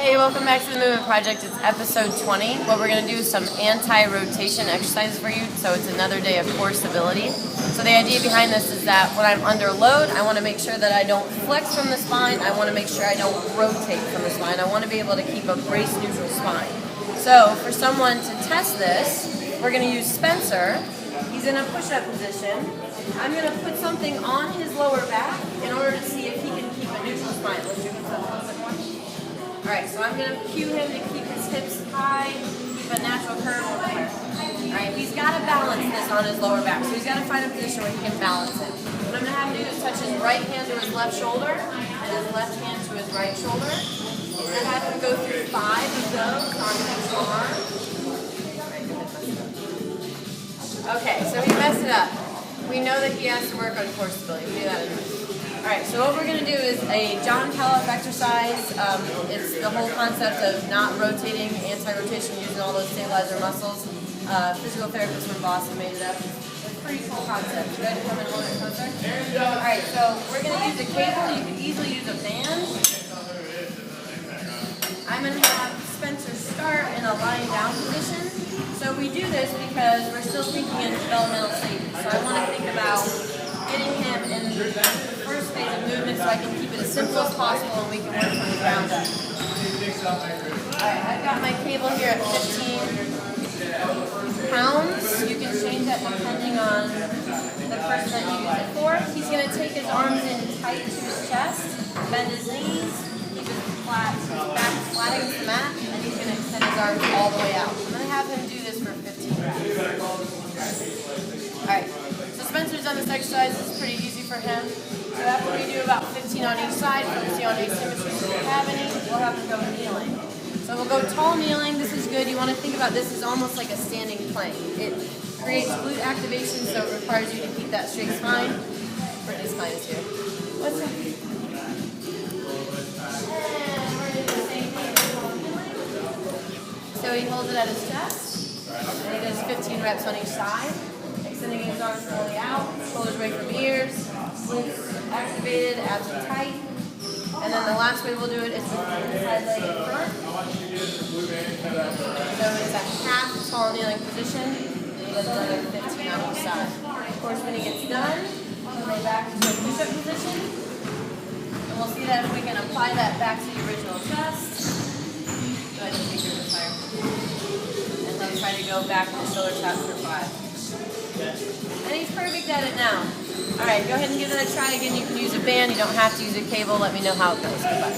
Hey, welcome back to the Movement Project. It's episode 20. What we're going to do is some anti-rotation exercises for you, so it's another day of core stability. So the idea behind this is that when I'm under load, I want to make sure that I don't flex from the spine. I want to make sure I don't rotate from the spine. I want to be able to keep a brace-neutral spine. So for someone to test this, we're going to use Spencer. He's in a push-up position. I'm going to put something on his lower back in order to see if he can keep a neutral spine. Let's do this a little bit more. Alright, so I'm going to cue him to keep his hips high, keep a natural curve over here. Alright, he's got to balance this on his lower back, so he's got to find a position where he can balance it. What I'm going to have him do is touch his right hand to his left shoulder, and his left hand to his right shoulder. I'm going to have him go through 5 of those on each arm. Okay, so he messed it up. We know that he has to work on core stability. We do that in a minute. Alright, so what we're going to do is a Pallof exercise. It's the whole concept of not rotating, anti-rotation, using all those stabilizer muscles. Physical therapist from Boston made it up. It's a pretty cool concept. You guys come and hold it closer? Alright, so we're going to use a cable. You can easily use a band. I'm going to have Spencer start in a lying down position. So we do this because we're still thinking in developmental stages. So I want to think about getting him in the first phase of movement so I can keep it as simple as possible and we can work from the ground up. Alright, I've got my cable here at 15 pounds. You can change that depending on the person that you use it for. He's going to take his arms in tight to his chest, bend his knees, keep his back flat against the mat, and he's going to extend his arms all the way out. I'm going to have him do this for 15 reps. Alright. Spencer's done this exercise. It's pretty easy for him. So after we do about 15 on each side, focusing on asymmetry if we have any, we'll have to go kneeling. So we'll go tall kneeling. This is good. You want to think about this as almost like a standing plank. It creates glute activation, so it requires you to keep that straight spine. Brittany's spine is here. What's up? And we're going to do the same thing with tall kneeling. So he holds it at his chest, and he does 15 reps on each side. Extending his arms fully out, shoulders away from ears, glutes activated, abs are tight. And then the last way we'll do it is with the side leg in front. So it's a half tall kneeling position, and he does another 15 on each side. Of course, when he gets done, we'll lay back into a push-up position. And we'll see that if we can apply that back to the original chest. Go ahead and take your fire. And then try to go back to the shoulder taps for 5. And he's perfect at it now. Alright, go ahead and give it a try again. You can use a band. You don't have to use a cable. Let me know how it goes. Goodbye.